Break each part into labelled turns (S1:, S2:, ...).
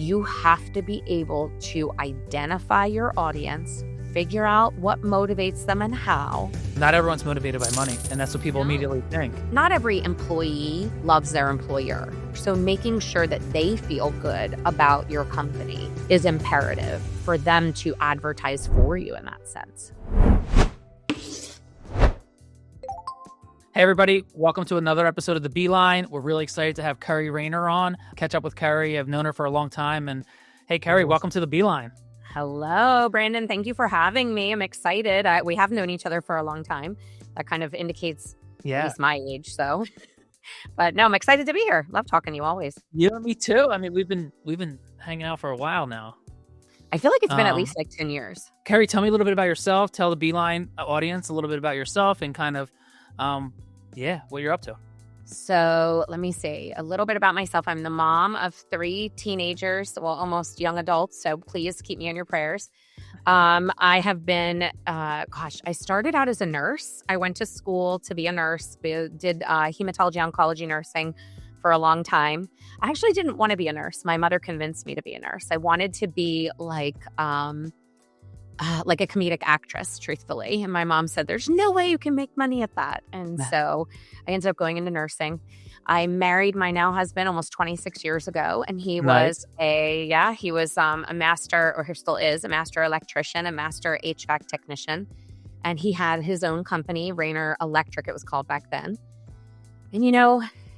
S1: you have to be able to identify your audience, figure out what motivates them and how.
S2: Not everyone's motivated by money, and that's what people immediately think.
S1: Not every employee loves their employer. So making sure that they feel good about your company is imperative for them to advertise for you in that sense.
S2: Hey everybody, welcome to another episode of the beLine. We're really excited to have Kerri Raynor on. Catch up with Kerri. I've known her for a long time. And hey, Kerri, welcome to the beLine.
S1: Hello, Brandon. Thank you for having me. I'm excited. We have known each other for a long time. That kind of indicates at least my age. So, but no, I'm excited to be here. Love talking to you always.
S2: You and me too. I mean, we've been hanging out for a while now.
S1: I feel like it's been at least like 10 years.
S2: Kerri, tell me a little bit about yourself. Tell the beLine audience a little bit about yourself and kind of, what you're up to.
S1: So let me see a little bit about myself. I'm the mom of 3 teenagers, well, almost young adults. So please keep me in your prayers. I have been, I started out as a nurse. I went to school to be a nurse, did hematology oncology nursing for a long time. I actually didn't want to be a nurse. My mother convinced me to be a nurse. I wanted to be like a comedic actress, truthfully. And my mom said, there's no way you can make money at that. And so I ended up going into nursing. I married my now husband almost 26 years ago. And he was a master, or he still is, a master electrician, a master HVAC technician. And he had his own company, Raynor Electric, it was called back then. And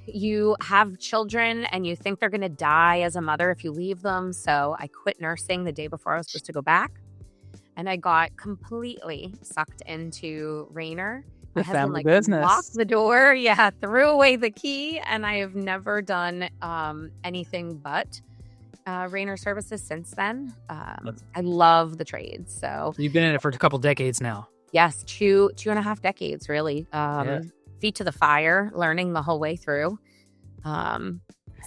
S1: you have children and you think they're going to die as a mother if you leave them. So I quit nursing the day before I was supposed to go back. And I got completely sucked into Raynor. My husband
S2: business.
S1: Locked the door, threw away the key, and I have never done anything but Raynor Services since then. I love the trade. So
S2: you've been in it for a couple decades now.
S1: Yes, two and a half decades, really. Feet to the fire, learning the whole way through.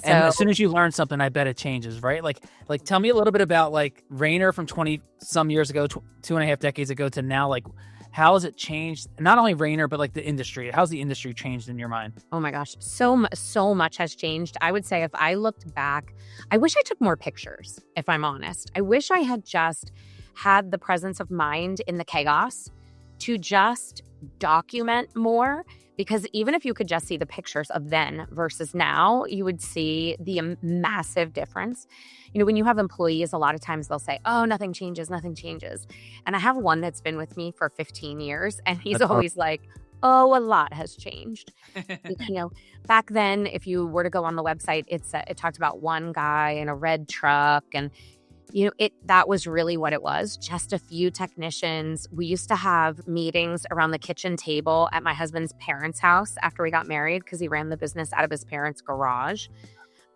S2: And as soon as you learn something, I bet it changes, right? Like tell me a little bit about like Raynor from 20 some years ago, 2.5 decades ago to now. Like, how has it changed? Not only Raynor, but like the industry. How's the industry changed in your mind?
S1: Oh my gosh, so much has changed. I would say if I looked back, I wish I took more pictures, if I'm honest. I wish I had just had the presence of mind in the chaos to just document more. Because even if you could just see the pictures of then versus now, you would see the massive difference. When you have employees, a lot of times they'll say, oh, nothing changes. And I have one that's been with me for 15 years. And he's always like, oh, a lot has changed. Back then, if you were to go on the website, it talked about one guy in a red truck. And that was really what it was. Just a few technicians. We used to have meetings around the kitchen table at my husband's parents' house after we got married because he ran the business out of his parents' garage.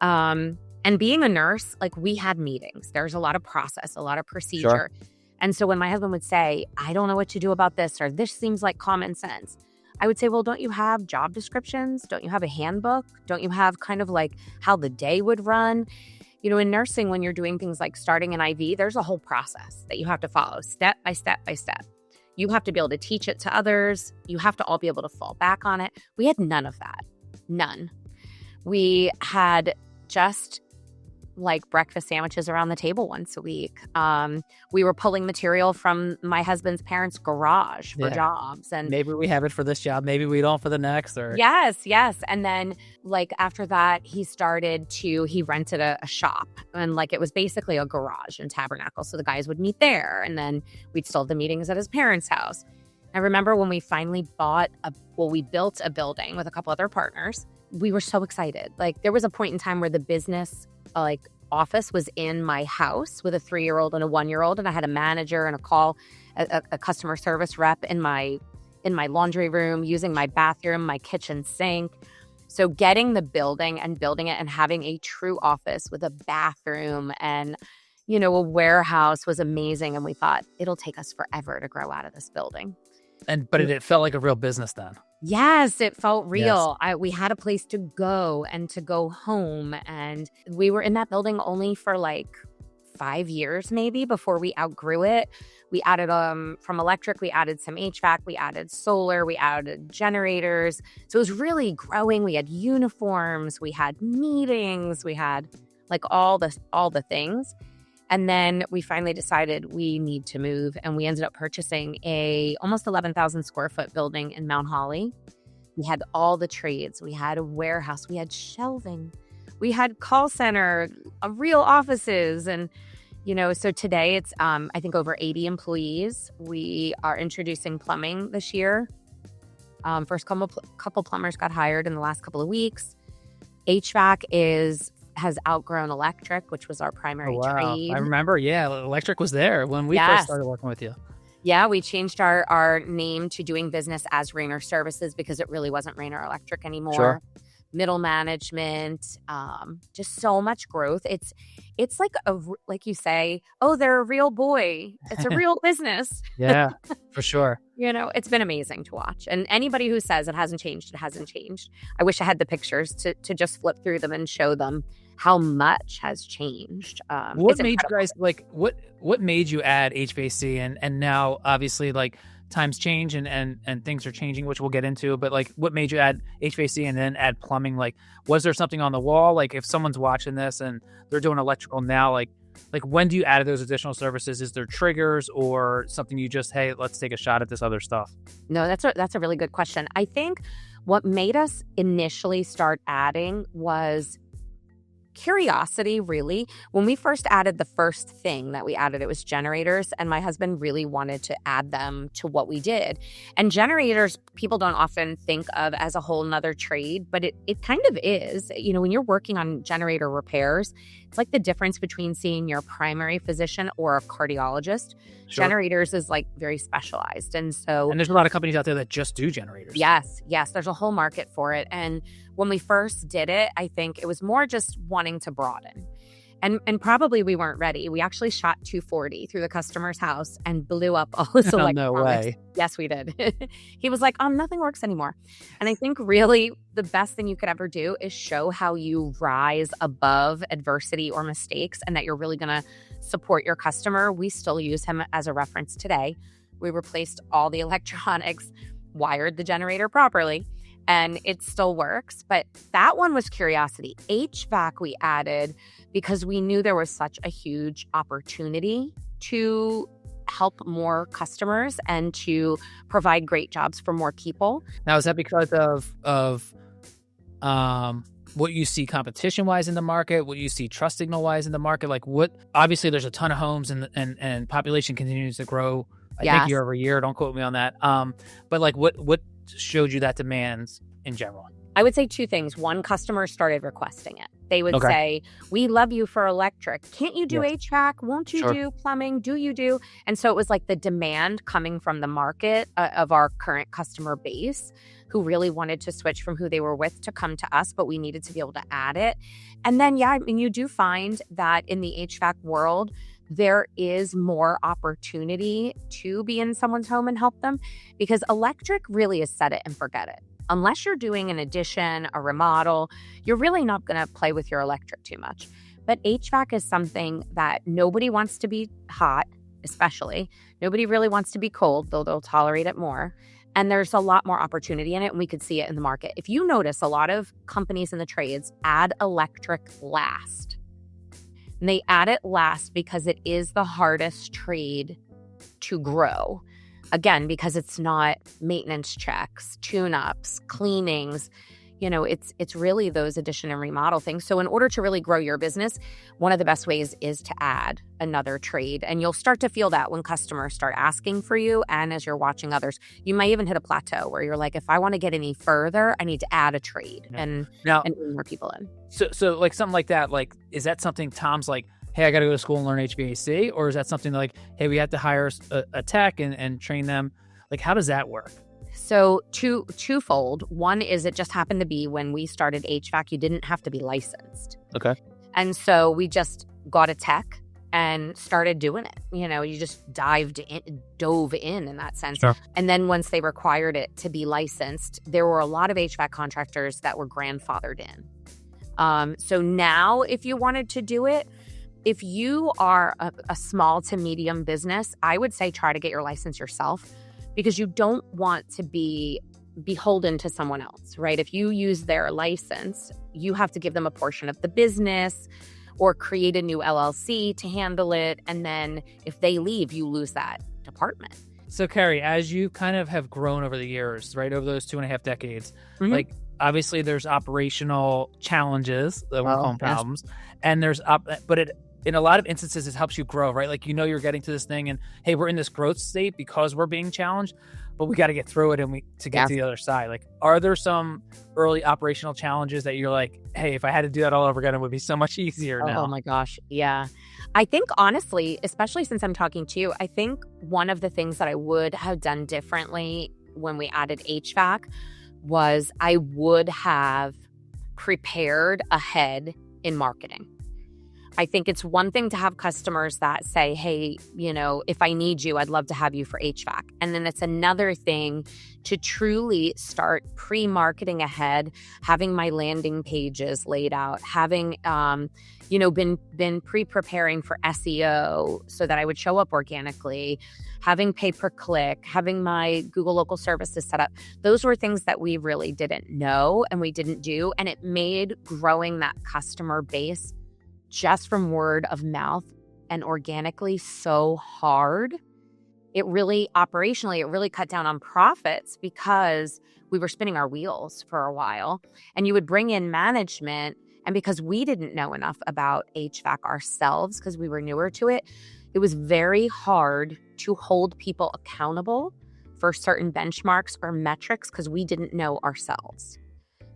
S1: And being a nurse, we had meetings. There's a lot of process, a lot of procedure. Sure. And so when my husband would say, I don't know what to do about this, or this seems like common sense, I would say, well, don't you have job descriptions? Don't you have a handbook? Don't you have kind of like how the day would run? In nursing, when you're doing things like starting an IV, there's a whole process that you have to follow step by step by step. You have to be able to teach it to others. You have to all be able to fall back on it. We had none of that. None. We had just breakfast sandwiches around the table once a week. We were pulling material from my husband's parents' garage for jobs. And
S2: maybe we have it for this job. Maybe we don't for the next. Or
S1: Yes. And then after that, he rented a shop. And it was basically a garage in Tabernacle. So the guys would meet there. And then we'd still have the meetings at his parents' house. I remember when we finally we built a building with a couple other partners. We were so excited. There was a point in time where the business office was in my house with a 3-year-old and a 1-year-old, and I had a manager and a customer service rep in my laundry room, using my bathroom, my kitchen sink. So getting the building and building it and having a true office with a bathroom and a warehouse was amazing. And we thought it'll take us forever to grow out of this building.
S2: But it felt like a real business then.
S1: Yes, it felt real. Yes. We had a place to go and to go home. And we were in that building only for 5 years maybe before we outgrew it. We added from electric, we added some HVAC, we added solar, we added generators. So it was really growing. We had uniforms, we had meetings, we had like all the things. And then we finally decided we need to move, and we ended up purchasing a almost 11,000 square foot building in Mount Holly. We had all the trades. We had a warehouse. We had shelving. We had call center, real offices. And, so today it's, I think, over 80 employees. We are introducing plumbing this year. First couple plumbers got hired in the last couple of weeks. HVAC has outgrown electric, which was our primary trade.
S2: I remember, electric was there when we first started working with you.
S1: Yeah, we changed our name to doing business as Raynor Services because it really wasn't Raynor Electric anymore.
S2: Sure.
S1: Middle management, just so much growth. It's like you say, oh, they're a real boy. It's a real business.
S2: Yeah, for sure.
S1: It's been amazing to watch. And anybody who says it hasn't changed, it hasn't changed. I wish I had the pictures to just flip through them and show them how much has changed.
S2: What made you guys what made you add HVAC and now obviously like times change and things are changing, which we'll get into, but like what made you add HVAC and then add plumbing? Like, was there something on the wall? Like if someone's watching this and they're doing electrical now, like when do you add those additional services? Is there triggers or something you just, hey, let's take a shot at this other stuff?
S1: No, that's a really good question. I think what made us initially start adding was curiosity, really. When we first added, the first thing that we added, it was generators, and my husband really wanted to add them to what we did. And generators, people don't often think of as a whole nother trade, but it kind of is. When you're working on generator repairs, it's like the difference between seeing your primary physician or a cardiologist. Sure. Generators is like very specialized. And
S2: there's a lot of companies out there that just do generators.
S1: Yes. There's a whole market for it. And when we first did it, I think it was more just wanting to broaden. And probably we weren't ready. We actually shot 240 through the customer's house and blew up all his electronics.
S2: No way.
S1: Yes, we did. He was like, nothing works anymore. And I think really the best thing you could ever do is show how you rise above adversity or mistakes and that you're really going to support your customer. We still use him as a reference today. We replaced all the electronics, wired the generator properly, and it still works. But that one was curiosity. HVAC we added because we knew there was such a huge opportunity to help more customers and to provide great jobs for more people.
S2: Now, is that because of what you see competition-wise in the market, what you see trust signal-wise in the market? Like obviously there's a ton of homes and population continues to grow, I think year over year. Don't quote me on that. But like what showed you that demands in general?
S1: I would say two things. One, customers started requesting it. They would say, we love you for electric. Can't you do HVAC? Won't you do plumbing? Do you do? And so it was like the demand coming from the market of our current customer base who really wanted to switch from who they were with to come to us, but we needed to be able to add it. And then, you do find that in the HVAC world, there is more opportunity to be in someone's home and help them because electric really is set it and forget it. Unless you're doing an addition, a remodel, you're really not going to play with your electric too much. But HVAC is something that nobody wants to be hot, especially. Nobody really wants to be cold, though they'll tolerate it more. And there's a lot more opportunity in it, and we could see it in the market. If you notice, a lot of companies in the trades add electric last. And they add it last because it is the hardest trade to grow. Again, because it's not maintenance checks, tune-ups, cleanings. It's really those addition and remodel things. So in order to really grow your business, one of the best ways is to add another trade. And you'll start to feel that when customers start asking for you and as you're watching others. You might even hit a plateau where you're like, if I want to get any further, I need to add a trade and bring more people in.
S2: So like something like that, like, is that something Tom's like, hey, I got to go to school and learn HVAC? Or is that something like, hey, we have to hire a tech and train them? Like, how does that work?
S1: So twofold. One is it just happened to be when we started HVAC, you didn't have to be licensed.
S2: Okay.
S1: And so we just got a tech and started doing it. You just dove in that sense.
S2: Sure.
S1: And then once they required it to be licensed, there were a lot of HVAC contractors that were grandfathered in. So now if you wanted to do it, if you are a small to medium business, I would say try to get your license yourself because you don't want to be beholden to someone else, right? If you use their license, you have to give them a portion of the business or create a new LLC to handle it. And then if they leave, you lose that department.
S2: So Kerri, as you kind of have grown over the years, right, over those 2.5 decades, like obviously there's operational challenges that we call problems, and there's in a lot of instances, it helps you grow, right? Like, you're getting to this thing and, hey, we're in this growth state because we're being challenged, but we got to get through it to get to the other side. Like, are there some early operational challenges that you're like, hey, if I had to do that all over again, it would be so much easier now?
S1: Oh my gosh. Yeah. I think honestly, especially since I'm talking to you, I think one of the things that I would have done differently when we added HVAC was I would have prepared ahead in marketing. I think it's one thing to have customers that say, hey, if I need you, I'd love to have you for HVAC. And then it's another thing to truly start pre-marketing ahead, having my landing pages laid out, having, been pre-preparing for SEO so that I would show up organically, having pay-per-click, having my Google local services set up. Those were things that we really didn't know and we didn't do. And it made growing that customer base just from word of mouth and organically so hard. It really cut down on profits because we were spinning our wheels for a while. And you would bring in management, and because we didn't know enough about HVAC ourselves because we were newer to it, it was very hard to hold people accountable for certain benchmarks or metrics because we didn't know ourselves.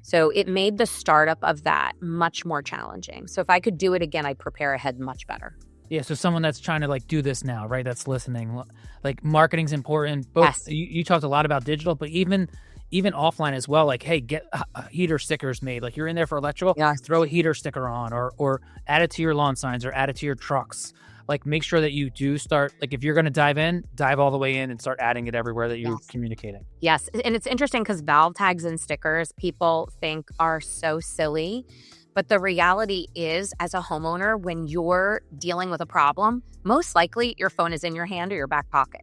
S1: So it made the startup of that much more challenging. So if I could do it again, I'd prepare ahead much better.
S2: Yeah, so someone that's trying to do this now, right, that's listening, like marketing's important. Both
S1: Yes.
S2: You talked a lot about digital, but even offline as well, like, hey, get heater stickers made. Like, you're in there for electrical, throw a heater sticker on or add it to your lawn signs or add it to your trucks. Like, make sure that you do start, like, if you're going to dive all the way in and start adding it everywhere that you're communicating.
S1: Yes. And it's interesting because valve tags and stickers people think are so silly. But the reality is, as a homeowner, when you're dealing with a problem, most likely your phone is in your hand or your back pocket.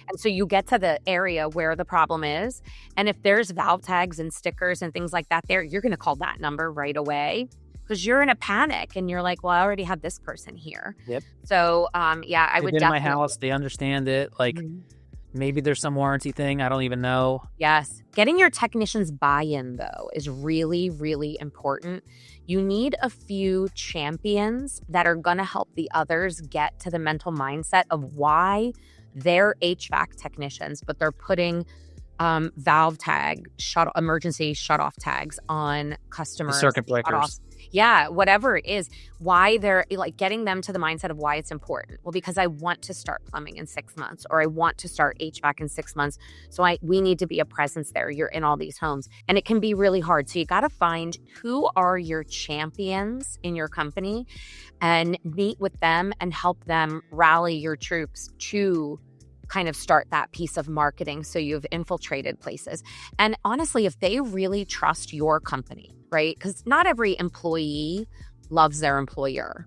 S1: And so you get to the area where the problem is. And if there's valve tags and stickers and things like that there, you're going to call that number right away. Because you're in a panic and you're like, well, I already have this person here.
S2: Yep.
S1: So, I would definitely.
S2: In my house, they understand it. Like, maybe there's some warranty thing. I don't even know.
S1: Yes. Getting your technicians buy-in, though, is really, really important. You need a few champions that are going to help the others get to the mental mindset of why they're HVAC technicians, but they're putting valve tag, emergency shutoff tags on customers.
S2: Circuit breakers.
S1: Yeah, whatever it is, why they're getting them to the mindset of why it's important. Well, because I want to start plumbing in 6 months, or I want to start HVAC in 6 months. So we need to be a presence there. You're in all these homes, and it can be really hard. So you got to find who are your champions in your company and meet with them and help them rally your troops to kind of start that piece of marketing so you've infiltrated places. And honestly, if they really trust your company, right? Because not every employee loves their employer.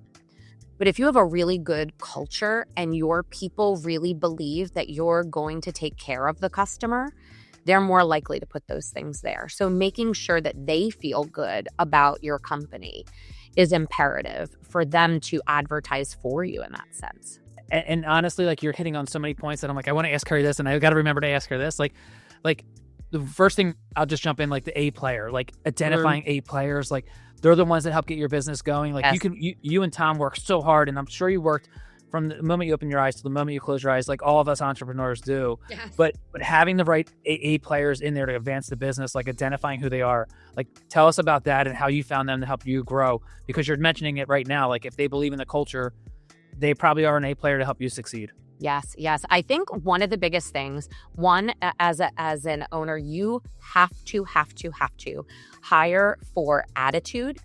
S1: But if you have a really good culture and your people really believe that you're going to take care of the customer, they're more likely to put those things there. So making sure that they feel good about your company is imperative for them to advertise for you in that sense.
S2: And honestly, like, you're hitting on so many points that I'm like, I want to ask Kerri this, and I got to remember to ask her this. Like the first thing, I'll just jump in, like the A player, like identifying A players, like they're the ones that help get your business going. Like you and Tom work so hard, and I'm sure you worked from the moment you open your eyes to the moment you close your eyes, like all of us entrepreneurs do.
S1: Yes.
S2: But having the right A players in there to advance the business, like identifying who they are, like tell us about that and how you found them to help you grow, because you're mentioning it right now. Like, if they believe in the culture, they probably are an A player to help you succeed.
S1: Yes. I think one of the biggest things, as an owner, you have to hire for attitude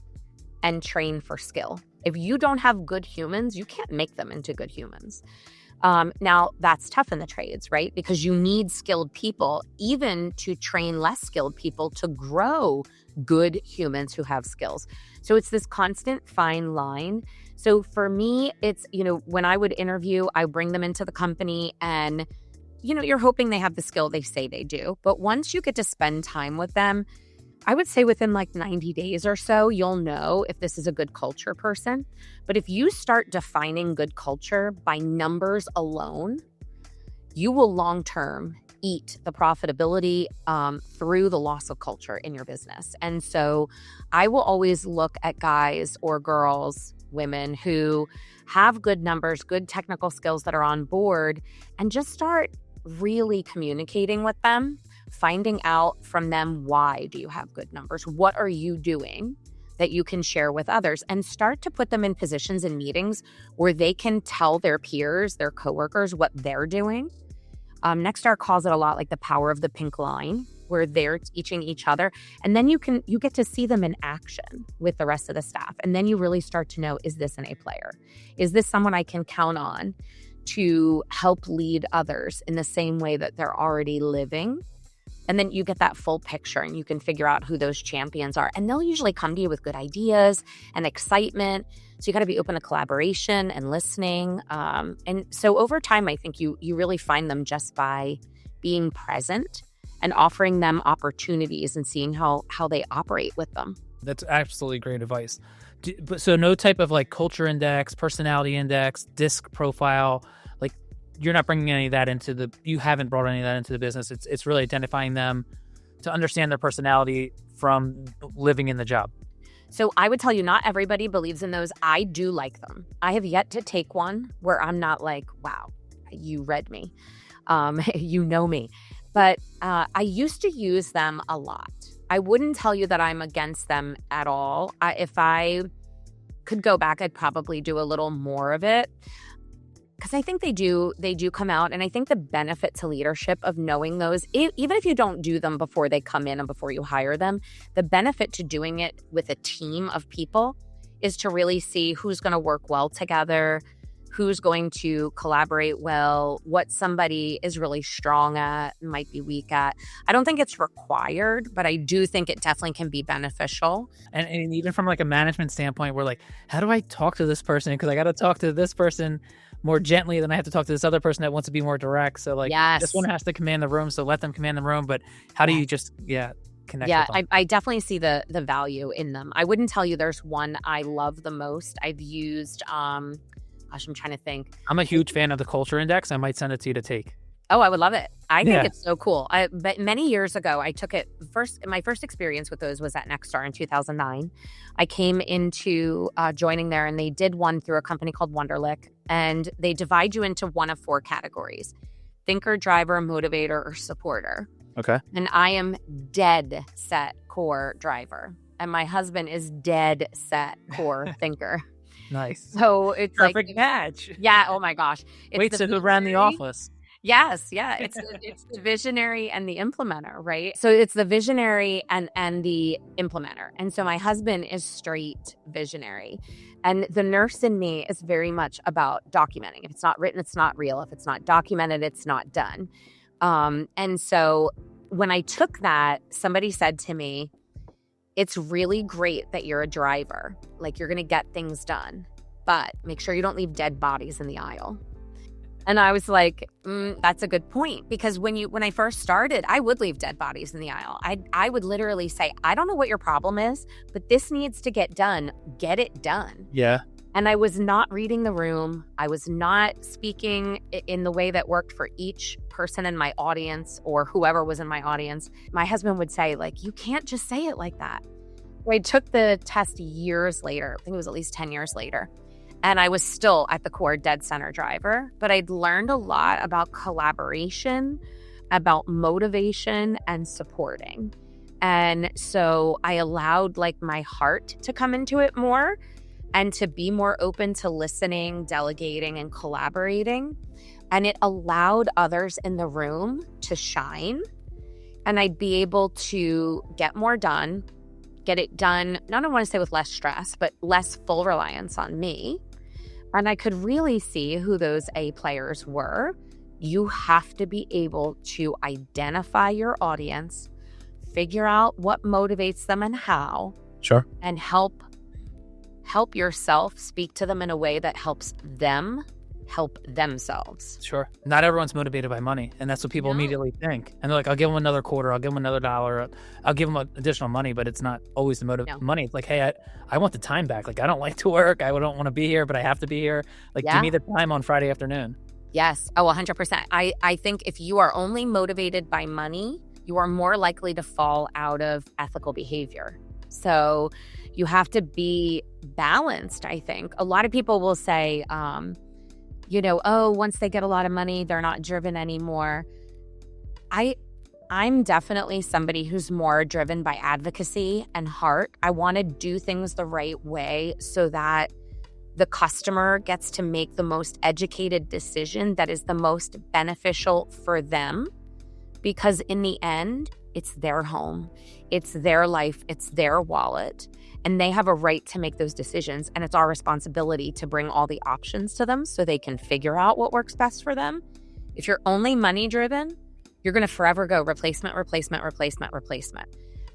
S1: and train for skill. If you don't have good humans, you can't make them into good humans. Now, that's tough in the trades, right? Because you need skilled people, even to train less skilled people to grow good humans who have skills. So it's this constant fine line. So for me, it's, when I would interview, I bring them into the company and, you're hoping they have the skill they say they do. But once you get to spend time with them, I would say within like 90 days or so, you'll know if this is a good culture person. But if you start defining good culture by numbers alone, you will long-term eat the profitability through the loss of culture in your business. And so I will always look at guys or girls, women who have good numbers, good technical skills that are on board, and just start really communicating with them, finding out from them, why do you have good numbers? What are you doing that you can share with others? And start to put them in positions in meetings where they can tell their peers, their coworkers, what they're doing. Nexstar calls it a lot like the power of the pink line, where they're teaching each other. And then you get to see them in action with the rest of the staff. And then you really start to know, is this an A player? Is this someone I can count on to help lead others in the same way that they're already living? And then you get that full picture and you can figure out who those champions are. And they'll usually come to you with good ideas and excitement. So you got to be open to collaboration and listening. And so over time, I think you really find them just by being present and offering them opportunities and seeing how they operate with them.
S2: That's absolutely great advice. So no type of like culture index, personality index, DISC profile, like you're not bringing any of that you haven't brought any of that into the business. It's really identifying them to understand their personality from living in the job.
S1: So I would tell you, not everybody believes in those. I do like them. I have yet to take one where I'm not like, wow, you read me. You know me. But I used to use them a lot. I wouldn't tell you that I'm against them at all. If I could go back, I'd probably do a little more of it. Because I think they do come out. And I think the benefit to leadership of knowing those, even if you don't do them before they come in and before you hire them, the benefit to doing it with a team of people is to really see who's going to work well together, who's going to collaborate well, what somebody is really strong at, might be weak at. I don't think it's required, but I do think it definitely can be beneficial.
S2: And even from like a management standpoint, we're like, how do I talk to this person? Because I got to talk to this person more gently than I have to talk to this other person that wants to be more direct. So like,
S1: yes.
S2: This one has to command the room, so let them command the room. But how do you just, connect with them?
S1: I definitely see the value in them. I wouldn't tell you there's one I love the most. I've used, I'm trying to think.
S2: I'm a huge fan of the culture index. I might send it to you to take.
S1: Oh, I would love it. I think it's so cool. But many years ago, I took it first. My first experience with those was at Nexstar in 2009. I came into joining there, and they did one through a company called Wonderlic, and they divide you into one of 4 categories: thinker, driver, motivator, or supporter.
S2: Okay.
S1: And I am dead set core driver, and my husband is dead set core thinker.
S2: Nice.
S1: So it's
S2: perfect
S1: like,
S2: match.
S1: Yeah. Oh my gosh.
S2: Wait, so who ran the office?
S1: Yes. Yeah. It's the visionary and the implementer, right? So it's the visionary and the implementer. And so my husband is straight visionary. And the nurse in me is very much about documenting. If it's not written, it's not real. If it's not documented, it's not done. And so when I took that, somebody said to me, it's really great that you're a driver. Like, you're going to get things done, but make sure you don't leave dead bodies in the aisle. And I was like, that's a good point. Because when I first started, I would leave dead bodies in the aisle. I would literally say, I don't know what your problem is, but this needs to get done. Get it done.
S2: Yeah.
S1: And I was not reading the room. I was not speaking in the way that worked for each person in my audience or whoever was in my audience. My husband would say, like, you can't just say it like that. I took the test years later. I think it was at least 10 years later. And I was still at the core dead center driver, but I'd learned a lot about collaboration, about motivation and supporting. And so I allowed like my heart to come into it more and to be more open to listening, delegating, and collaborating. And it allowed others in the room to shine. And I'd be able to get more done, get it done, not I want to say with less stress, but less full reliance on me. And I could really see who those A players were. You have to be able to identify your audience, figure out what motivates them and how.
S2: Sure.
S1: And help yourself speak to them in a way that helps them help themselves.
S2: Sure. Not everyone's motivated by money. And that's what people immediately think. And they're like, I'll give them another quarter. I'll give them another dollar. I'll give them additional money, but it's not always the money. It's like, hey, I want the time back. Like, I don't like to work. I don't want to be here, but I have to be here. Like, give me the time on Friday afternoon.
S1: Yes. Oh, 100%. I think if you are only motivated by money, you are more likely to fall out of ethical behavior. So you have to be balanced, I think. A lot of people will say, once they get a lot of money, they're not driven anymore. I'm definitely somebody who's more driven by advocacy and heart. I want to do things the right way so that the customer gets to make the most educated decision that is the most beneficial for them. Because in the end, it's their home, it's their life, it's their wallet, and they have a right to make those decisions. And it's our responsibility to bring all the options to them so they can figure out what works best for them. If you're only money driven, you're going to forever go replacement.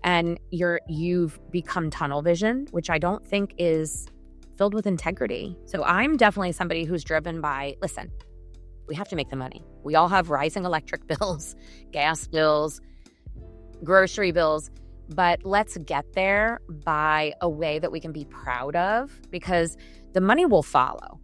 S1: And you've become tunnel vision, which I don't think is filled with integrity. So I'm definitely somebody who's driven by, listen, we have to make the money. We all have rising electric bills, gas bills, grocery bills, but let's get there by a way that we can be proud of, because the money will follow.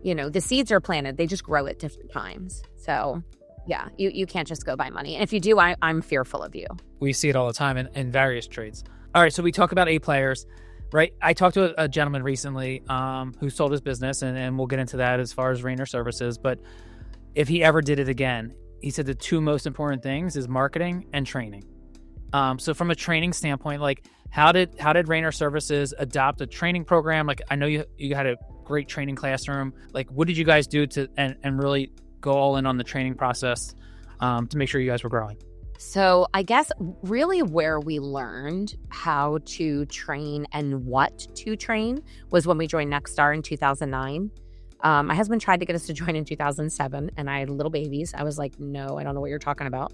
S1: The seeds are planted, they just grow at different times. So yeah, you can't just go by money. And if you do, I'm fearful of you.
S2: We see it all the time in various trades. All right, so we talk about A players, right? I talked to a gentleman recently who sold his business, and we'll get into that as far as Raynor Services. But if he ever did it again, he said the two most important things is marketing and training. So from a training standpoint, like how did Raynor Services adopt a training program? Like, I know you had a great training classroom. Like, what did you guys do to and really go all in on the training process to make sure you guys were growing?
S1: So I guess really where we learned how to train and what to train was when we joined Nexstar in 2009. My husband tried to get us to join in 2007, and I had little babies. I was like, no, I don't know what you're talking about.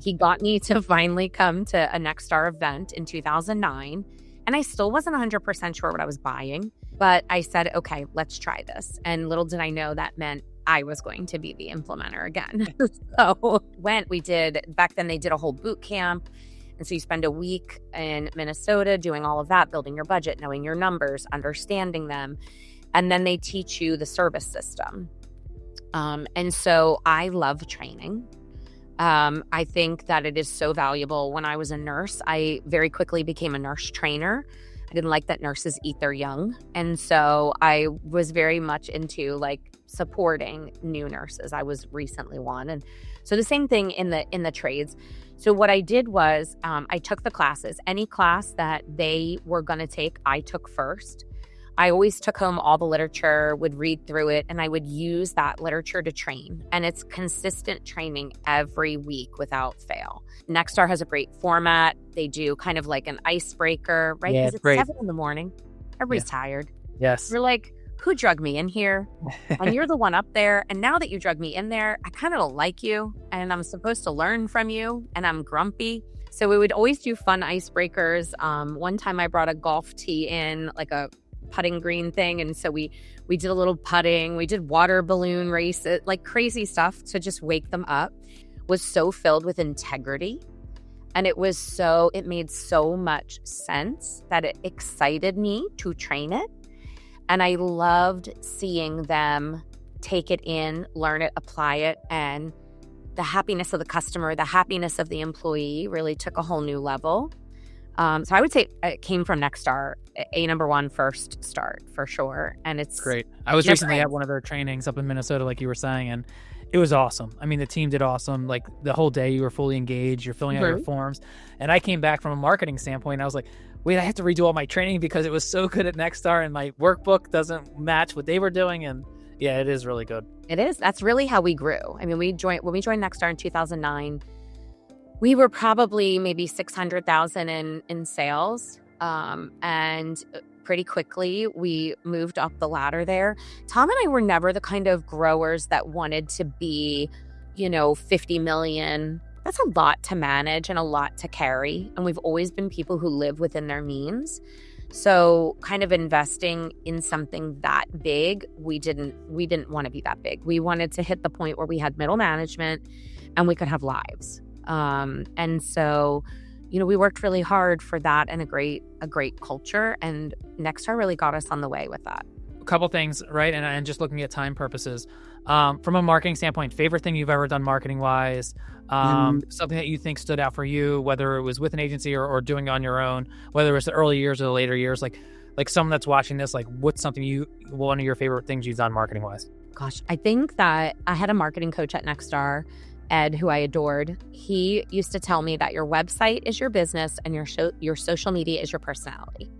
S1: He got me to finally come to a Nexstar event in 2009, and I still wasn't 100% sure what I was buying, but I said, okay, let's try this. And little did I know that meant I was going to be the implementer again. So back then they did a whole boot camp. And so you spend a week in Minnesota doing all of that, building your budget, knowing your numbers, understanding them. And then they teach you the service system. And so I love training. I think that it is so valuable. When I was a nurse, I very quickly became a nurse trainer. I didn't like that nurses eat their young. And so I was very much into supporting new nurses. I was recently one. And so the same thing in the trades. So what I did was I took the classes. Any class that they were going to take, I took first. I always took home all the literature, would read through it, and I would use that literature to train. And it's consistent training every week without fail. Nexstar has a great format. They do kind of like an icebreaker, right? Because it's great. 7 a.m. Everybody's tired.
S2: Yes.
S1: You're like, who drug me in here? And you're the one up there. And now that you drug me in there, I kind of don't like you. And I'm supposed to learn from you. And I'm grumpy. So we would always do fun icebreakers. One time I brought a golf tee in, like a putting green thing, and so we did a little putting, we did water balloon races, like crazy stuff to just wake them up. Was so filled with integrity, and it made so much sense that it excited me to train it, and I loved seeing them take it in, learn it, apply it, and the happiness of the customer, the happiness of the employee really took a whole new level. So I would say it came from Nexstar, number one first start for sure. And it's
S2: great. I was recently at one of their trainings up in Minnesota, like you were saying, and it was awesome. I mean, the team did awesome. Like the whole day you were fully engaged, you're filling out your forms. And I came back from a marketing standpoint. And I was like, wait, I have to redo all my training because it was so good at Nexstar and my workbook doesn't match what they were doing. And yeah, it is really good.
S1: It is. That's really how we grew. I mean, when we joined Nexstar in 2009, we were probably maybe 600,000 in sales. And pretty quickly we moved up the ladder there. Tom and I were never the kind of growers that wanted to be, 50 million. That's a lot to manage and a lot to carry. And we've always been people who live within their means. So kind of investing in something that big, we didn't want to be that big. We wanted to hit the point where we had middle management and we could have lives. And so, we worked really hard for that and a great culture. And Nexstar really got us on the way with that.
S2: A couple things, right? And just looking at time purposes, from a marketing standpoint, favorite thing you've ever done marketing wise, something that you think stood out for you, whether it was with an agency or doing it on your own, whether it was the early years or the later years, like someone that's watching this, like what's something one of your favorite things you've done marketing wise?
S1: Gosh, I think that I had a marketing coach at Nexstar, Ed, who I adored. He used to tell me that your website is your business and your social media is your personality.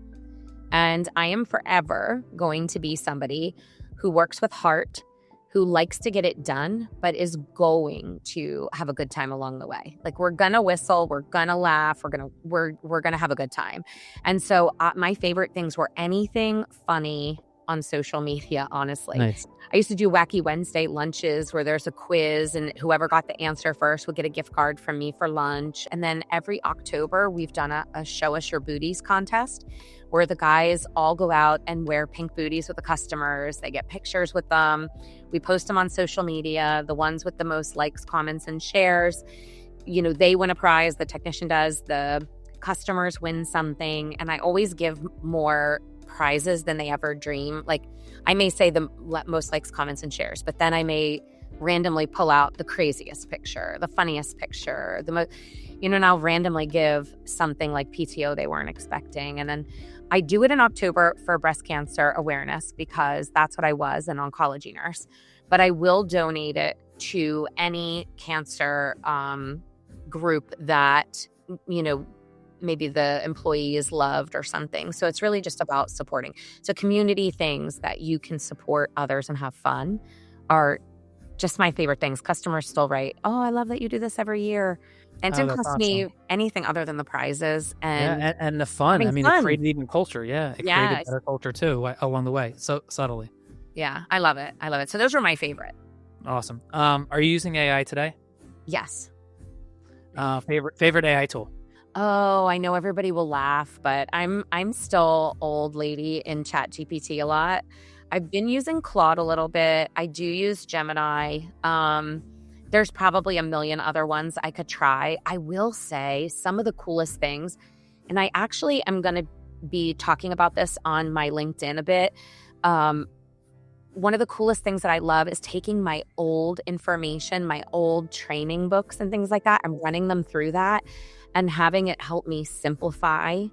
S1: And I am forever going to be somebody who works with heart, who likes to get it done, but is going to have a good time along the way. Like we're gonna whistle, we're gonna laugh, we're gonna have a good time. And so my favorite things were anything funny on social media, honestly.
S2: Nice.
S1: I used to do Wacky Wednesday lunches where there's a quiz and whoever got the answer first would get a gift card from me for lunch. And then every October, we've done a Show Us Your Booties contest where the guys all go out and wear pink booties with the customers. They get pictures with them. We post them on social media. The ones with the most likes, comments, and shares, they win a prize. The technician does. The customers win something. And I always give more prizes than they ever dream. Like I may say the most likes, comments, and shares, but then I may randomly pull out the craziest picture, the funniest picture, and I'll randomly give something like PTO they weren't expecting. And then I do it in October for breast cancer awareness because that's what I was, an oncology nurse. But I will donate it to any cancer group that, maybe the employee is loved or something. So it's really just about supporting. So community things that you can support others and have fun are just my favorite things. Customers still write, "Oh, I love that you do this every year." And it didn't cost me anything other than the prizes
S2: and the fun. I mean, it created even culture. Yeah. It created better culture too along the way. So subtly.
S1: Yeah. I love it. So those were my favorite.
S2: Awesome. Are you using AI today?
S1: Yes.
S2: Favorite AI tool?
S1: Oh, I know everybody will laugh, but I'm still old lady in ChatGPT a lot. I've been using Claude a little bit. I do use Gemini. There's probably a million other ones I could try. I will say some of the coolest things, and I actually am going to be talking about this on my LinkedIn a bit. One of the coolest things that I love is taking my old information, my old training books and things like that. I'm running them through that and having it help me simplify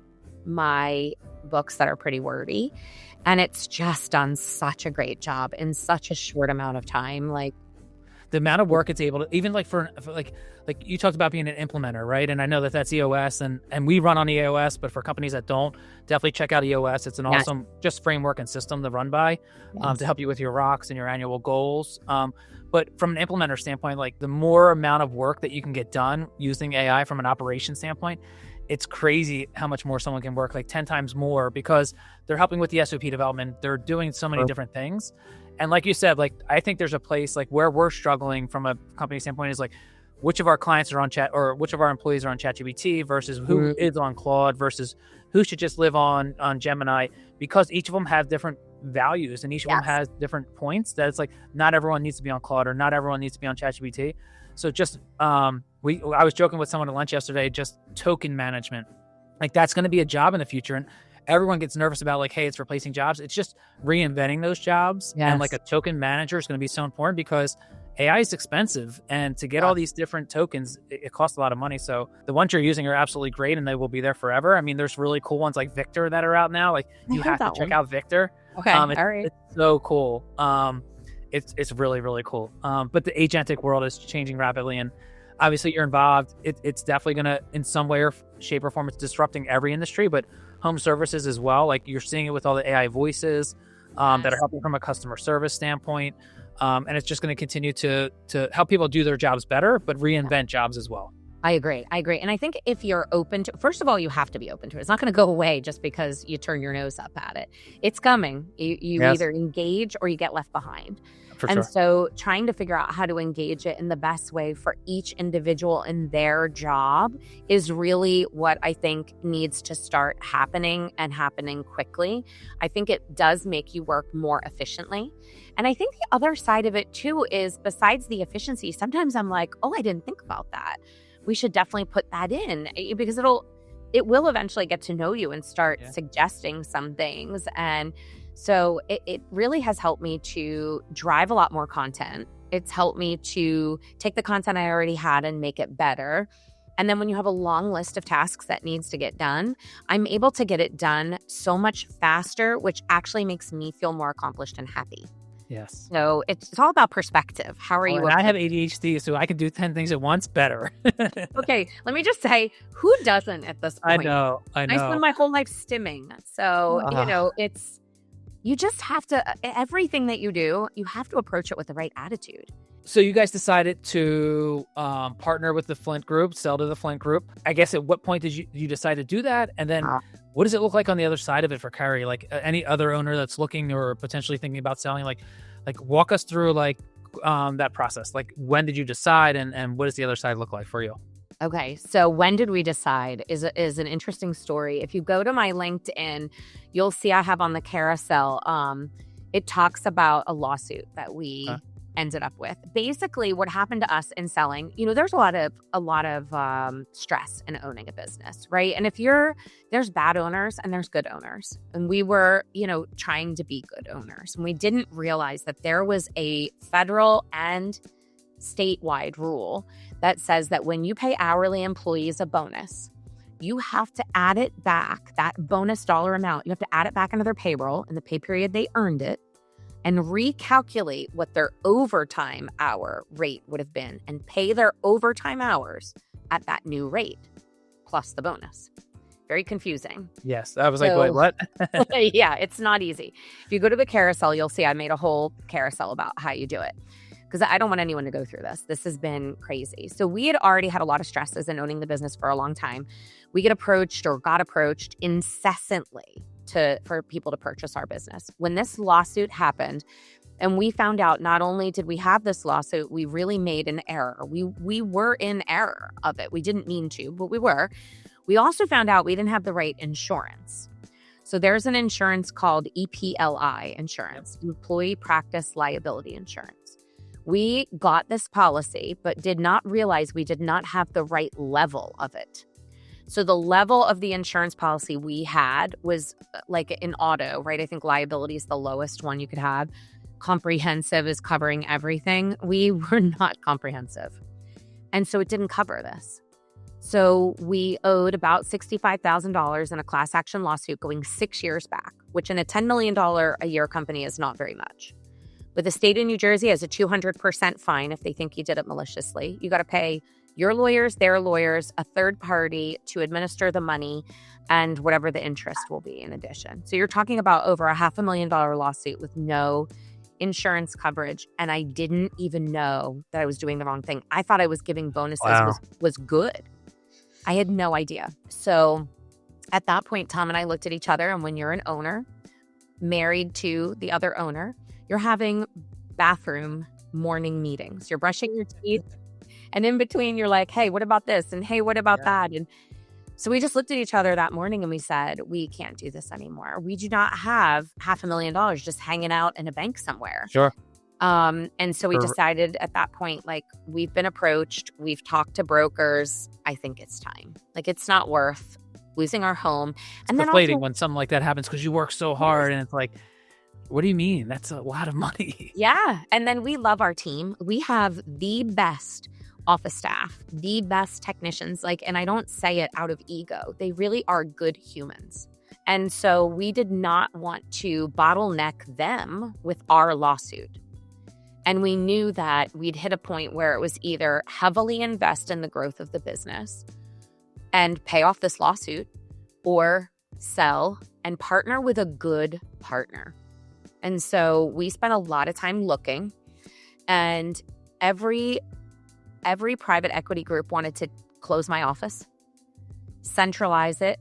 S1: my books that are pretty wordy. And it's just done such a great job in such a short amount of time. Like
S2: the amount of work it's able to, even like for like you talked about being an implementer, right? And I know that's EOS and we run on EOS, but for companies that don't, definitely check out EOS. It's an awesome just framework and system to run by to help you with your rocks and your annual goals. But from an implementer standpoint, like the more amount of work that you can get done using AI from an operation standpoint, it's crazy how much more someone can work, like 10 times more, because they're helping with the SOP development. They're doing so many different things. And like you said, like I think there's a place like where we're struggling from a company standpoint is like which of our clients are on chat or which of our employees are on ChatGPT versus who is on Claude versus who should just live on Gemini, because each of them have different values and each of them has different points that it's like not everyone needs to be on Claude or not everyone needs to be on ChatGPT. So just I was joking with someone at lunch yesterday, just token management, like that's going to be a job in the future, and everyone gets nervous about like, hey, it's replacing jobs. It's just reinventing those jobs. And like a token manager is going to be so important because AI is expensive, and to get all these different tokens, it costs a lot of money. So the ones you're using are absolutely great and they will be there forever. I mean, there's really cool ones like Victor that are out now. Like you have to check out Victor.
S1: Okay. All right.
S2: It's so cool. It's really, really cool. But the agentic world is changing rapidly, and obviously you're involved. It's definitely going to, in some way or shape or form, it's disrupting every industry, but home services as well. Like you're seeing it with all the AI voices that are helping from a customer service standpoint. And it's just going to continue to help people do their jobs better, but reinvent jobs as well.
S1: I agree. And I think if you're open to, first of all, you have to be open to it. It's not going to go away just because you turn your nose up at it. It's coming. You
S2: Yes.
S1: either engage or you get left behind.
S2: For
S1: And
S2: sure.
S1: so trying to figure out how to engage it in the best way for each individual in their job is really what I think needs to start happening and happening quickly. I think it does make you work more efficiently. And I think the other side of it too is, besides the efficiency, sometimes I'm like, oh, I didn't think about that. We should definitely put that in, because it will eventually get to know you and start suggesting some things. And so it really has helped me to drive a lot more content. It's helped me to take the content I already had and make it better. And then when you have a long list of tasks that needs to get done, I'm able to get it done so much faster, which actually makes me feel more accomplished and happy.
S2: Yes.
S1: So it's all about perspective. How are you?
S2: And I have ADHD, so I can do 10 things at once better.
S1: Okay, let me just say, who doesn't at this point?
S2: I know.
S1: I spend my whole life stimming. So, you just have to, everything that you do, you have to approach it with the right attitude.
S2: So you guys decided to partner with the Flint Group, sell to the Flint Group. I guess at what point did you decide to do that? And then what does it look like on the other side of it for Kerri? Like any other owner that's looking or potentially thinking about selling, like walk us through that process. Like when did you decide and what does the other side look like for you?
S1: Okay, so when did we decide is an interesting story. If you go to my LinkedIn, you'll see I have on the carousel, it talks about a lawsuit that we ended up with. Basically, what happened to us in selling, there's a lot of stress in owning a business, right? And there's bad owners and there's good owners. And we were, trying to be good owners. And we didn't realize that there was a federal and statewide rule that says that when you pay hourly employees a bonus, you have to add it back, that bonus dollar amount, you have to add it back into their payroll in the pay period they earned it, and recalculate what their overtime hour rate would have been and pay their overtime hours at that new rate, plus the bonus. Very confusing.
S2: Yes. I was like, wait, what?
S1: Yeah, it's not easy. If you go to the carousel, you'll see I made a whole carousel about how you do it, because I don't want anyone to go through this. This has been crazy. So we had already had a lot of stresses in owning the business for a long time. We got approached incessantly for people to purchase our business. When this lawsuit happened, and we found out not only did we have this lawsuit, we really made an error. We were in error of it. We didn't mean to, but we were. We also found out we didn't have the right insurance. So there's an insurance called EPLI insurance, Employee Practice Liability Insurance. We got this policy, but did not realize we did not have the right level of it. So the level of the insurance policy we had was like an auto, right? I think liability is the lowest one you could have. Comprehensive is covering everything. We were not comprehensive. And so it didn't cover this. So we owed about $65,000 in a class action lawsuit going 6 years back, which in a $10 million a year company is not very much. But the state of New Jersey has a 200% fine if they think you did it maliciously. You got to pay your lawyers, their lawyers, a third party to administer the money, and whatever the interest will be in addition. So you're talking about over a $500,000 lawsuit with no insurance coverage. And I didn't even know that I was doing the wrong thing. I thought I was giving bonuses was good. I had no idea. So at that point, Tom and I looked at each other, and when you're an owner married to the other owner, you're having bathroom morning meetings. You're brushing your teeth. And in between, you're like, hey, what about this? And hey, what about that? And so we just looked at each other that morning and we said, we can't do this anymore. We do not have $500,000 just hanging out in a bank somewhere.
S2: Sure.
S1: And so we decided at that point, like, we've been approached. We've talked to brokers. I think it's time. Like, it's not worth losing our home.
S2: It's deflating when something like that happens because you work so hard and it's like, what do you mean? That's a lot of money.
S1: Yeah. And then we love our team. We have the best office staff, the best technicians, and I don't say it out of ego. They really are good humans. And so we did not want to bottleneck them with our lawsuit. And we knew that we'd hit a point where it was either heavily invest in the growth of the business and pay off this lawsuit, or sell and partner with a good partner. And so we spent a lot of time looking, and every private equity group wanted to close my office, centralize it,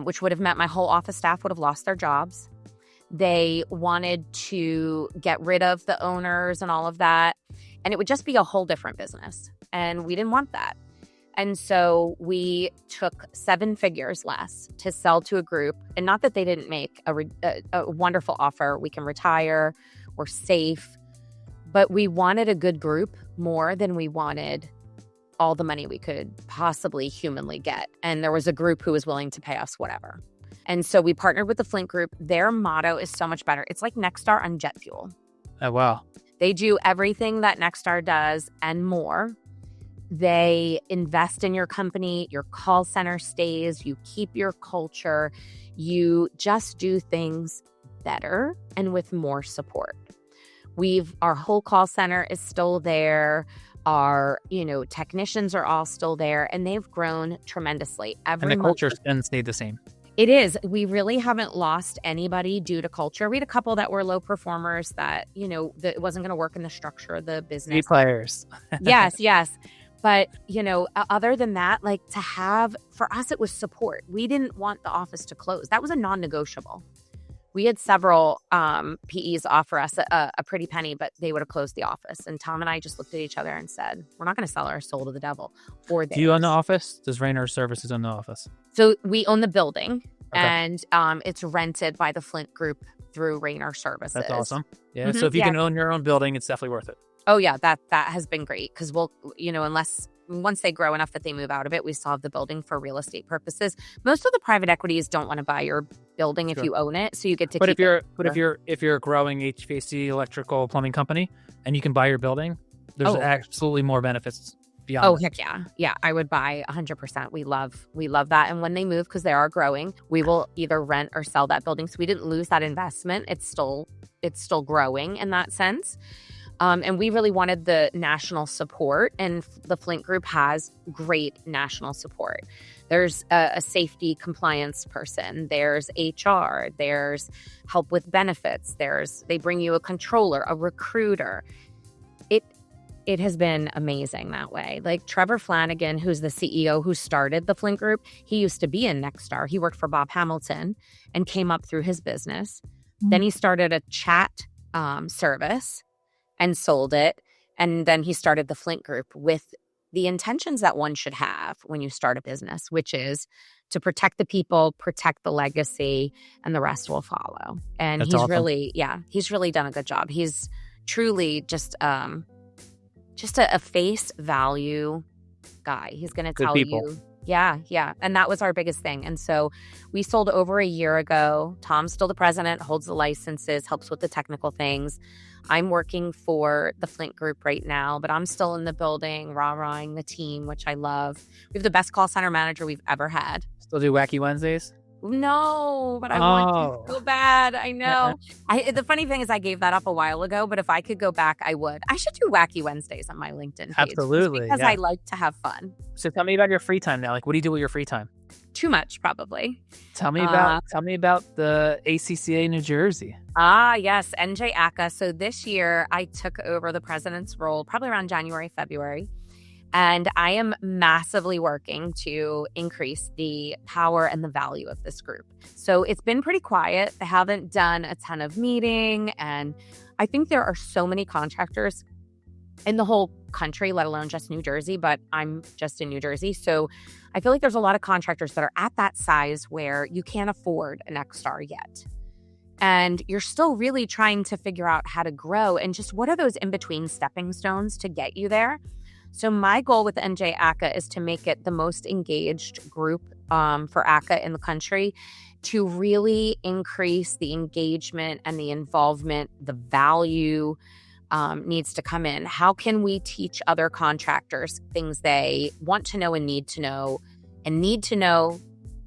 S1: which would have meant my whole office staff would have lost their jobs. They wanted to get rid of the owners and all of that. And it would just be a whole different business. And we didn't want that. And so we took 7 figures less to sell to a group. And not that they didn't make a wonderful offer. We can retire. We're safe. But we wanted a good group more than we wanted all the money we could possibly humanly get. And there was a group who was willing to pay us whatever. And so we partnered with the Flint Group. Their motto is so much better. It's like Nexstar on jet fuel.
S2: Oh, wow.
S1: They do everything that Nexstar does and more. They invest in your company. Your call center stays. You keep your culture. You just do things better and with more support. Our whole call center is still there. Our, technicians are all still there, and they've grown tremendously.
S2: And the culture's stayed the same.
S1: It is. We really haven't lost anybody due to culture. We had a couple that were low performers that, that it wasn't going to work in the structure of the business.
S2: Key players.
S1: Yes. But, other than that, for us, it was support. We didn't want the office to close. That was a non-negotiable. We had several PEs offer us a pretty penny, but they would have closed the office. And Tom and I just looked at each other and said, we're not going to sell our soul to the devil. Or
S2: Do you own the office? Does Raynor Services own the office?
S1: So we own the building,
S2: okay.
S1: And it's rented by the Flint Group through Raynor Services.
S2: That's awesome. Yeah. Mm-hmm. So if you can own your own building, it's definitely worth it.
S1: Oh, yeah. That has been great because once they grow enough that they move out of it, we still have the building for real estate purposes. Most of the private equities don't want to buy your building if you own it, so you get to keep it.
S2: If you're a growing HVAC, electrical, plumbing company, and you can buy your building, there's absolutely more benefits beyond.
S1: Oh, heck yeah. Yeah, I would buy 100%. We love that. And when they move, because they are growing, we will either rent or sell that building. So we didn't lose that investment. It's still growing in that sense. And we really wanted the national support, and the Flint Group has great national support. There's a safety compliance person. There's HR. There's help with benefits. They bring you a controller, a recruiter. It has been amazing that way. Like Trevor Flanagan, who's the CEO who started the Flint Group, he used to be in Nexstar. He worked for Bob Hamilton and came up through his business. Mm-hmm. Then he started a chat service and sold it. And then he started the Flint Group with the intentions that one should have when you start a business, which is to protect the people, protect the legacy, and the rest will follow. And
S2: That's awesome.
S1: He's really done a good job. He's truly just a face value guy. He's going to tell you. Yeah. And that was our biggest thing. And so we sold over a year ago. Tom's still the president, holds the licenses, helps with the technical things. I'm working for the Flint Group right now, but I'm still in the building, rah-rahing the team, which I love. We have the best call center manager we've ever had.
S2: Still do Wacky Wednesdays?
S1: No, but I want to so bad. I know. The funny thing is I gave that up a while ago, but if I could go back, I would. I should do Wacky Wednesdays on my LinkedIn page.
S2: Absolutely.
S1: Because I like to have fun.
S2: So tell me about your free time now. Like, what do you do with your free time?
S1: Too much, probably.
S2: Tell me about the ACCA New Jersey.
S1: Yes, NJ-ACA. So this year I took over the president's role probably around January, February. And I am massively working to increase the power and the value of this group. So it's been pretty quiet. They haven't done a ton of meeting. And I think there are so many contractors in the whole country, let alone just New Jersey, but I'm just in New Jersey. So I feel like there's a lot of contractors that are at that size where you can't afford an Nexstar yet. And you're still really trying to figure out how to grow and just what are those in-between stepping stones to get you there. So my goal with NJ-ACA is to make it the most engaged group for ACA in the country, to really increase the engagement and the involvement. The value needs to come in. How can we teach other contractors things they want to know and need to know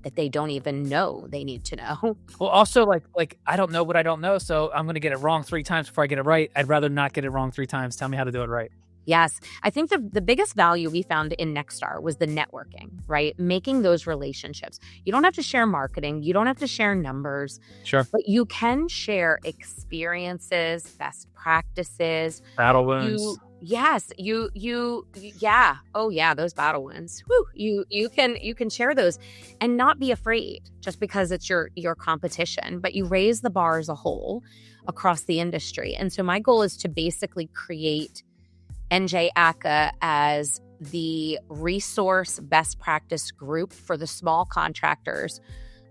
S1: that they don't even know they need to know?
S2: Well, also, like I don't know what I don't know, so I'm going to get it wrong 3 times before I get it right. I'd rather not get it wrong 3 times. Tell me how to do it right.
S1: Yes. I think the biggest value we found in Nexstar was the networking, right? Making those relationships. You don't have to share marketing. You don't have to share numbers.
S2: Sure.
S1: But you can share experiences, best practices.
S2: Battle wounds.
S1: Yes, yeah. Oh yeah, those battle wins. Woo. You can share those and not be afraid just because it's your competition, but you raise the bar as a whole across the industry. And so my goal is to basically create NJACA as the resource best practice group for the small contractors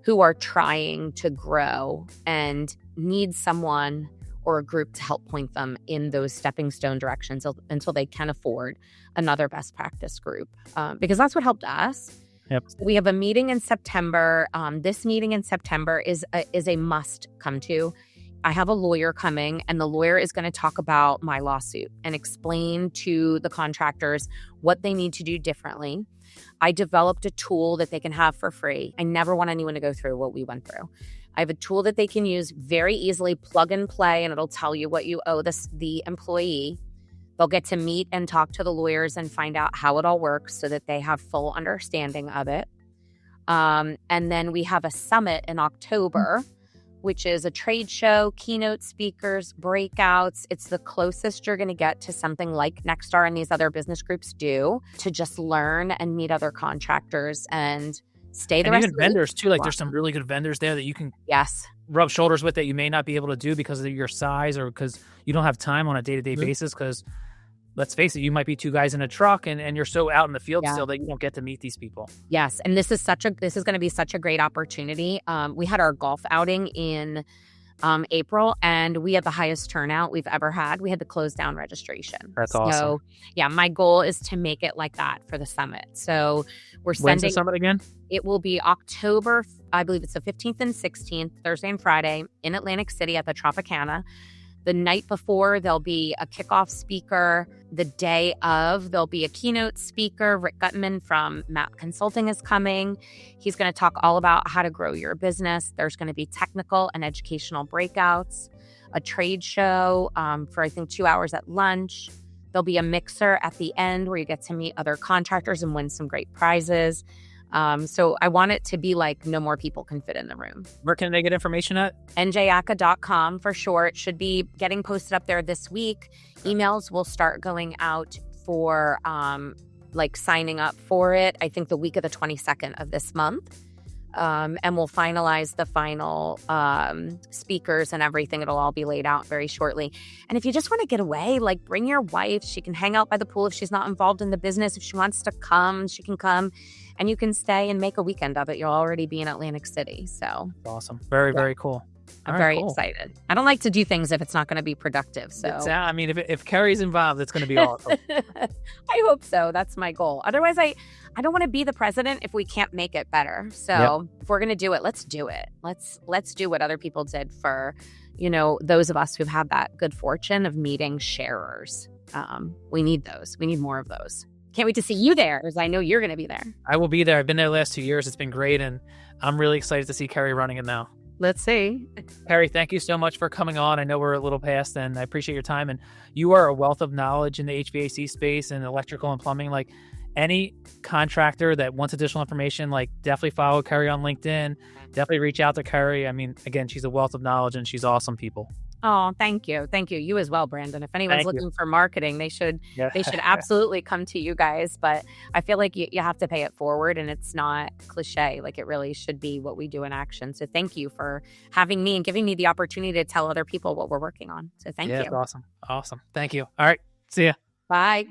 S1: who are trying to grow and need someone or a group to help point them in those stepping stone directions until they can afford another best practice group, because that's what helped us.
S2: Yep.
S1: So we have a meeting in September. This meeting in September is a must come to. I have a lawyer coming, and the lawyer is going to talk about my lawsuit and explain to the contractors what they need to do differently. I developed a tool that they can have for free. I never want anyone to go through what we went through. I have a tool that they can use very easily, plug and play, and it'll tell you what you owe the employee. They'll get to meet and talk to the lawyers and find out how it all works so that they have full understanding of it. And then we have a summit in October, which is a trade show, keynote speakers, breakouts. It's the closest you're going to get to something like Nexstar and these other business groups do to just learn and meet other contractors and stay the rest of the week.
S2: Even vendors too. Like there's some really good vendors there that you can rub shoulders with that you may not be able to do because of your size or because you don't have time on a day-to-day basis. Because let's face it, you might be two guys in a truck and you're so out in the field still that you don't get to meet these people.
S1: Yes. And this is going to be such a great opportunity. We had our golf outing in April, and we had the highest turnout we've ever had. We had to close down registration.
S2: That's awesome.
S1: So yeah, my goal is to make it like that for the summit. So we're sending.
S2: When's the summit again?
S1: It will be October, I believe it's the 15th and 16th, Thursday and Friday in Atlantic City at the Tropicana. The night before, there'll be a kickoff speaker. The day of, there'll be a keynote speaker. Rick Gutman from MAP Consulting is coming. He's going to talk all about how to grow your business. There's going to be technical and educational breakouts, a trade show for, I think, 2 hours at lunch. There'll be a mixer at the end where you get to meet other contractors and win some great prizes. So I want it to be like no more people can fit in the room.
S2: Where can they get information at?
S1: NJACA.com for sure. It should be getting posted up there this week. Emails will start going out for signing up for it, I think the week of the 22nd of this month. And we'll finalize the final speakers and everything. It'll all be laid out very shortly. And if you just want to get away, like bring your wife. She can hang out by the pool if she's not involved in the business. If she wants to come, she can come. And you can stay and make a weekend of it. You'll already be in Atlantic City. So
S2: awesome. Very, very cool.
S1: I'm very excited. I don't like to do things if it's not going to be productive. So
S2: I mean, if Kerri's involved, it's going to be awesome.
S1: I hope so. That's my goal. Otherwise, I don't want to be the president if we can't make it better. So if we're going to do it, let's do it. Let's do what other people did for, those of us who've had that good fortune of meeting sharers. We need those. We need more of those. Can't wait to see you there, because I know you're going to be there.
S2: I will be there. I've been there the last 2 years. It's been great, and I'm really excited to see Kerri running it now.
S1: Let's see.
S2: Kerri, thank you so much for coming on. I know we're a little past, and I appreciate your time. And you are a wealth of knowledge in the HVAC space and electrical and plumbing. Like any contractor that wants additional information, like definitely follow Kerri on LinkedIn. Definitely reach out to Kerri. I mean, again, she's a wealth of knowledge, and she's awesome people.
S1: Oh, thank you. Thank you. You as well, Brandon. If anyone's looking for marketing, they should absolutely come to you guys. But I feel like you have to pay it forward, and it's not cliche. Like it really should be what we do in action. So thank you for having me and giving me the opportunity to tell other people what we're working on. So thank you.
S2: Yeah, awesome. Awesome. Thank you. All right. See ya.
S1: Bye.